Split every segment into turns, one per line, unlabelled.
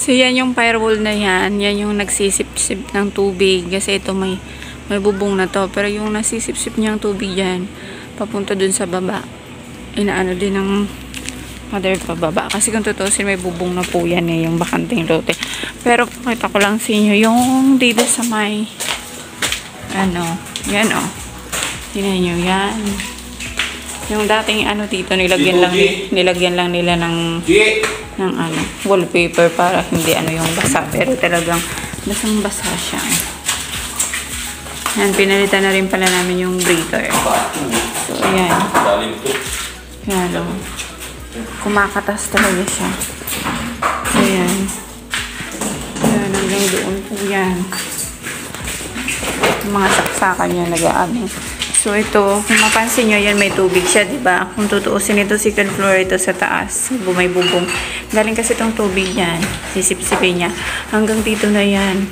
So, yan yung firewall na yan. Yan yung nagsisip-sip ng tubig. Kasi ito may bubong na to. Pero yung nasisip-sip niyang tubig yan, papunta dun sa baba. Inaano din ng mother pababa. Kasi kung tutusin, may bubong na po yan yung bakanting lote. Pero pakita ko lang sa inyo yung dito sa may yan tingnan nyo yan. Yung dating dito, nilagyan lang nila ng wallpaper para hindi yung basa. Pero talagang basang-basa siya. Yan, pinalitan na rin pala namin yung breaker. So, ayan. Yan, kumakatas talaga siya. Ayan. Ayan, hanggang doon po yan. Yung mga saksakan niya nag-aano. So, ito, kung mapansin nyo, yan may tubig siya, diba? Kung tutuusin ito, second floor ito sa taas. May bubong. Galing kasi itong tubig yan. Sisip-sipin niya. Hanggang dito na yan.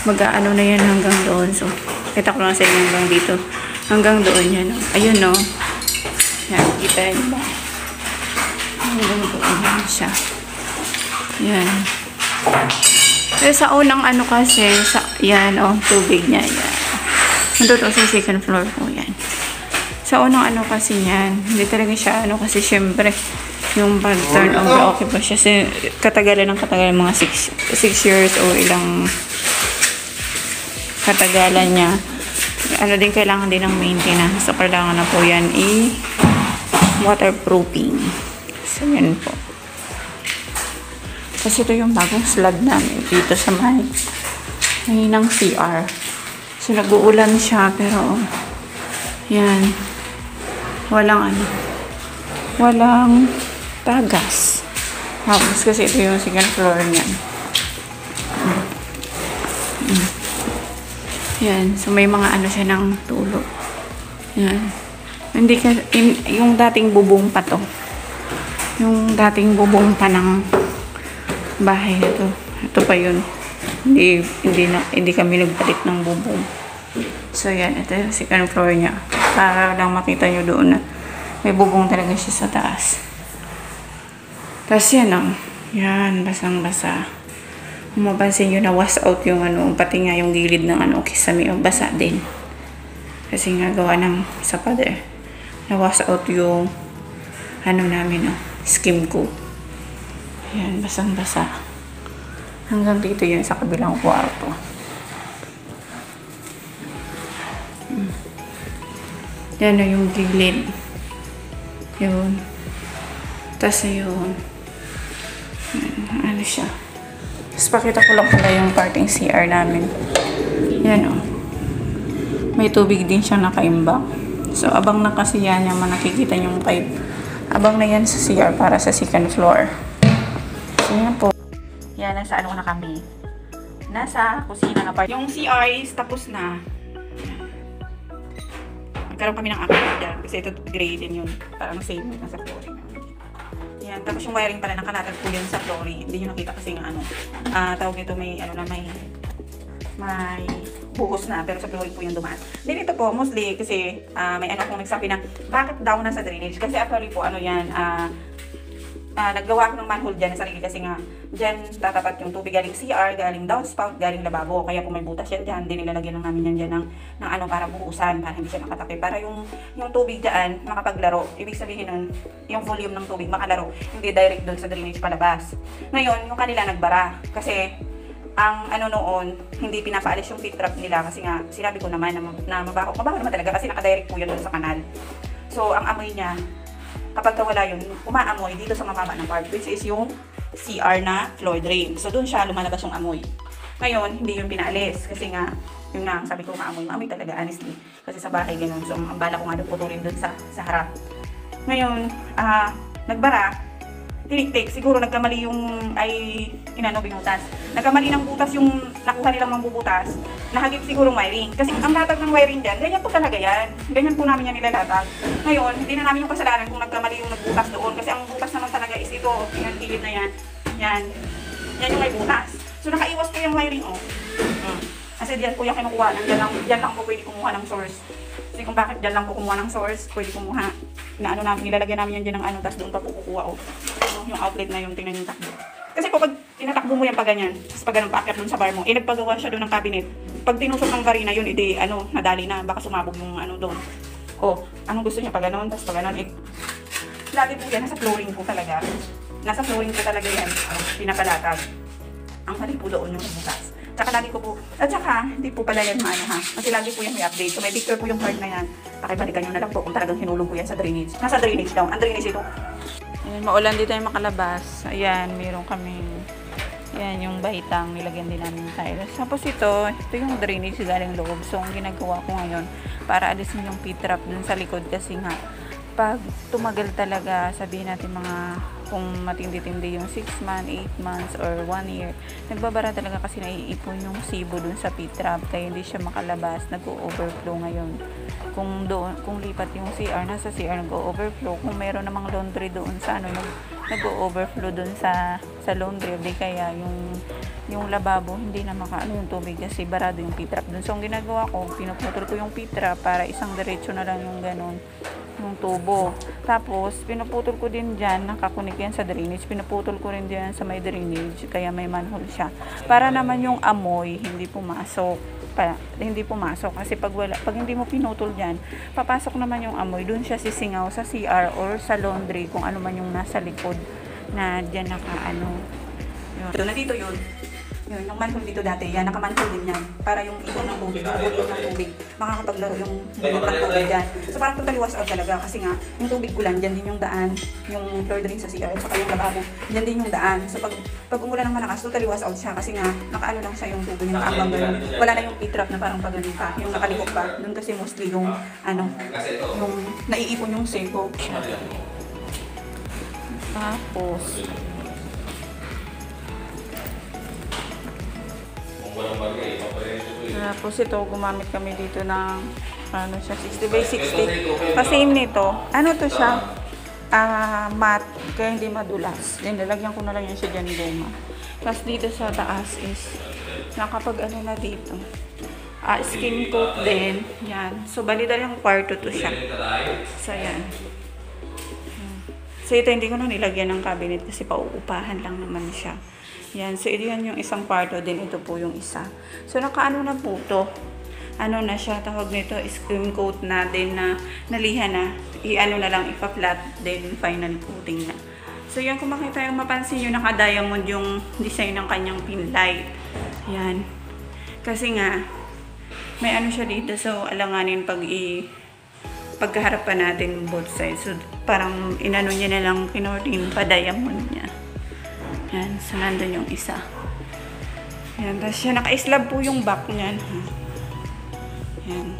Mag-aano na yan hanggang doon. So, kita ko lang sa inyo hanggang dito. Hanggang doon yan. Ayun, no? Yan, kita yun ba? Hanggang doon yan siya. Yan. Pero sa unang kasi, yan, tubig niya, yan. Nandito sa second floor po yan. Sa unang kasi yan, hindi talaga siya kasi syempre, yung pag-turn on the okay pa siya. Katagalan mga 6 years o ilang katagalan niya. Din kailangan din ng maintenance. So, kailangan na po yan waterproofing. So, yan po. Kasi ito yung bagong slab namin dito sa may ng CR. So, nag-uulan siya, pero yan. Walang tagas. Tapos kasi ito yung second floor niyan. Yan. So, may mga siya ng tulo. Yan. Yung dating bubong pa to. Yung dating bubong pa ng bahay na to. Ito pa yun. Hindi kami nagpalit ng bubong. So, yan. Ito yung second floor niya. Para lang makita nyo doon na may bubong talaga siya sa taas. Tapos yan, yan. Basang-basa. Kung mapansin nyo na wash out yung pati nga yung gilid ng kisame, basa din. Kasi nga gawa ng sa pader. Na wash out yung namin, skim ko. Ayan, basang-basa. Hanggang dito yun sa kabilang kwarto. Yan na yung gilid. Yun. Tapos yun. Siya. Tapos pakita ko lang pala yung parting CR namin. Yan may tubig din siyang nakaimbak. So, abang na kasi yan yung nakikita yung pipe. Abang na yan sa CR para sa second floor. So, yan po. Yan, nasa na kami. Nasa kusina na part. Yung CR is tapos na. Nagkaroon kami ng action dyan. Kasi ito gray din yun. Parang same na sa flooring. Yan. Tapos yung wiring pala nakalatag po yun sa flooring. Hindi nyo nakita kasi nga tawag nito may may buhos na, pero sa flooring po yung dumaan. Then ito po, mostly kasi may akong nagsabi na bakit daw nasa drainage? Kasi actually po naggawa ako ng manhole dyan sa sarili kasi nga dyan tatapat yung tubig galing CR, galing downspout, galing lababo. Kaya kung may butas yan dyan, din nilalagyan lang namin yan dyan ng para buhusan, para hindi siya makatapi. Para yung tubig dyan makapaglaro. Ibig sabihin nun, yung volume ng tubig makalaro, hindi direct doon sa drainage palabas. Ngayon, yung kanila nagbara. Kasi ang noon, hindi pinapaalis yung pit trap nila kasi nga sinabi ko naman na mabaho naman talaga kasi nakadirect po yun doon sa kanal. So, ang amoy niya, kapag wala yun, umaamoy dito sa mababa ng part, which is yung CR na floor drain. So, doon siya lumalabas yung amoy. Ngayon, hindi yung pinaalis. Kasi nga, yung sabi ko, maamoy talaga, honestly. Kasi sa bahay, ganun. So, ang bala ko nga doon putulin doon sa harap. Ngayon, nagbara, tinik-tik. Siguro nagkamali yung, binutas. Nagkamali ng butas yung nakuha nilang mambubutas. Nahagip siguro wiring. Kasi ang latag ng wiring dyan, ganyan po talaga yan. Ganyan po namin yan nilalatag. Ngayon, hindi na namin yung kasalanan kung nagkamali yung nagbutas doon. Kasi ang butas naman talaga is ito. Yung gilid na yan. Yan. Yan yung may butas. So, nakaiwas po yung wiring, Kasi diyan po yung kinukuha. Diyan lang po pwede kumuha ng source. Kasi kung bakit diyan lang po kumuha ng source, pwede kumuha. Nilalagyan namin yan dyan ng tapos doon pa po kukuha, yung outlet na yung tingnan yung takbo. Kasi po, pag tinatakbo mo yan pa ganyan, tapos pag ganun paakyat dun sa bar mo, nagpagawa siya doon ng cabinet. Pag tinusok ng varina yun, nadali na, baka sumabog yung doon. Anong gusto niya pa ganun, tapos pa ganun, lagi po yan, nasa flooring po talaga. Nasa flooring po talaga yan, pinapalatag. Ang mali po doon yung bukas. Tsaka lagi ko po, at tsaka, hindi po pala yan kasi lagi po yan may update. So may picture po yung part na yan. Pakibalikan nyo na lang po kung talagang hinulong po yan sa drainage. Nasa drainage daw, ang drainage ito. Ayan, maulan din tayo makalabas. Ayan, meron kaming, ayan yung baitang, nilagyan din namin tayo. Tapos ito yung drainage galing loob. So ang ginagawa ko ngayon, para alisin yung P-trap dun sa likod kasi nga, pag tumagal talaga, sabihin natin mga kung matindi-tindi yung 6 months, 8 months, or 1 year, nagbabara talaga kasi naiipon yung sibo dun sa P-trap kaya hindi siya makalabas, nag-overflow ngayon. Kung lipat yung CR, nasa CR nag-overflow. Kung meron namang laundry doon sa nag-overflow doon sa laundry, di kaya yung lababo hindi na makaano yung tubig kasi barado yung P-trap doon. So ang ginagawa ko, pinuputol ko yung P-trap para isang diretso na lang yung ganun yung tubo. Tapos, pinuputol ko din dyan, nakakunik yan sa drainage, pinuputol ko rin dyan sa may drainage, kaya may manhole siya. Para naman yung amoy, hindi pumasok. Kasi pag hindi mo pinutol dyan, papasok naman yung amoy, dun siya sisingaw sa CR or sa laundry, kung ano man yung nasa likod na dyan nakaano. Ito na dito yun. Yun, yung manhole dito dati, yan, nakamanhole din yan. Para yung ikon ng tubig, yung bulong ng tubig, makakapaglaro yung bulong ng tubig dyan. So parang totally wash out talaga kasi nga, yung tubig kulan, dyan din yung daan, yung floor drain sa CR, saka yung lababo, dyan din yung daan. So pag umulan ng malakas, totally wash out siya kasi nga, nakaano lang siya yung tubig, yung nakaambang ganun. Wala na yung P-trap na parang pag pa, yung nakalikot pa. Doon kasi mostly yung, yung naiipon yung sebo. Tapos ito, gumamit kami dito ng 60 by 60. Kasi nito, to siya? Matte, kaya hindi madulas. Then, lalagyan ko na lang yan siya dyan goma. Tapos dito sa taas is, nakapag na dito. Skin coat din. Yan. So, balita yung kwarto to siya. So, yan. So, ito hindi ko na nilagyan ng cabinet kasi pauupahan lang naman siya. Yan. So, ito yan yung isang kwarto din. Ito po yung isa. So, nakaano na po to. Na siya, tawag nito, skin coat na din na nalihan na. Na lang, ipa-flat din, final coating na. So, yan, kung makita yung mapansin nyo, naka-diamond yung design ng kanyang pin light. Yan. Kasi nga, may siya dito. So, alanganin pagkaharap pa natin both sides. So, parang niya na lang kinortin pa-diamond niya. Yan. So, nandun yung isa. Yan. Tapos siya, naka-slab po yung back niyan. Yan.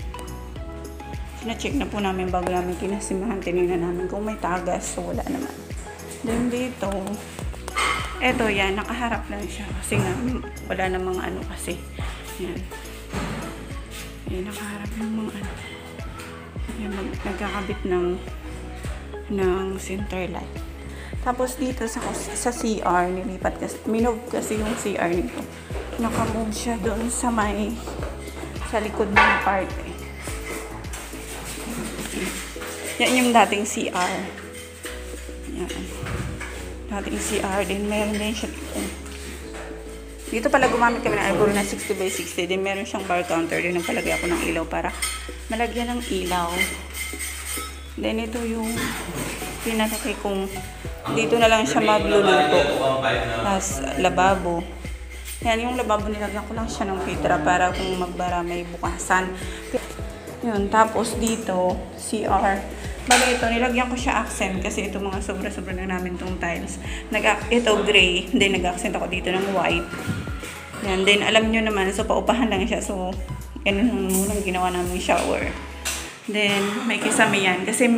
Sina-check na po namin bago namin kinasimahan. Tinignan namin kung may tagas. So, wala naman. Then, dito, eto yan. Nakaharap lang siya. Kasi nga, wala namang kasi. Yan. Yan, nakaharap ng mga Yan, nagkakabit ng center light. Tapos dito sa CR, nilipat kasi, minove kasi yung CR nito. Nakamove siya doon sa likod ng part. Yan yung dating CR. Yan. Dating CR din, meron din siya dito. Dito pala gumamit kami ng Alcoro na 60 by 60. Din meron siyang bar counter. Din nagpalagay ako ng ilaw para malagyan ng ilaw. Then ito yung pinakaki kong dito na lang siya magluluto. Tapos lababo. Yan yung lababo, nilagyan ko lang siya ng pitra para kung magbara may bukasan. Yun, tapos dito CR. Bali ito, nilagyan ko siya accent kasi ito mga sobra-sobra na namin tong tiles. Ito gray, then nag-accent ako dito ng white. Yan, then alam nyo naman, so paupahan lang siya. So, yan yung munang ginawa namin shower. Then, may kisame yan. Kasi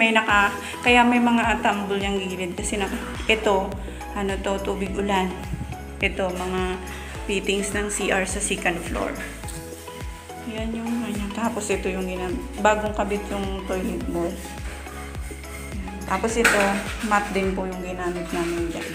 kaya may mga tumble yung gilid. Kasi ito, tubig ulan. Ito, mga fittings ng CR sa second floor. Yan yung ganyan. Tapos ito yung bagong kabit yung toilet bowl. Tapos ito, mat din po yung ginamit namin dyan.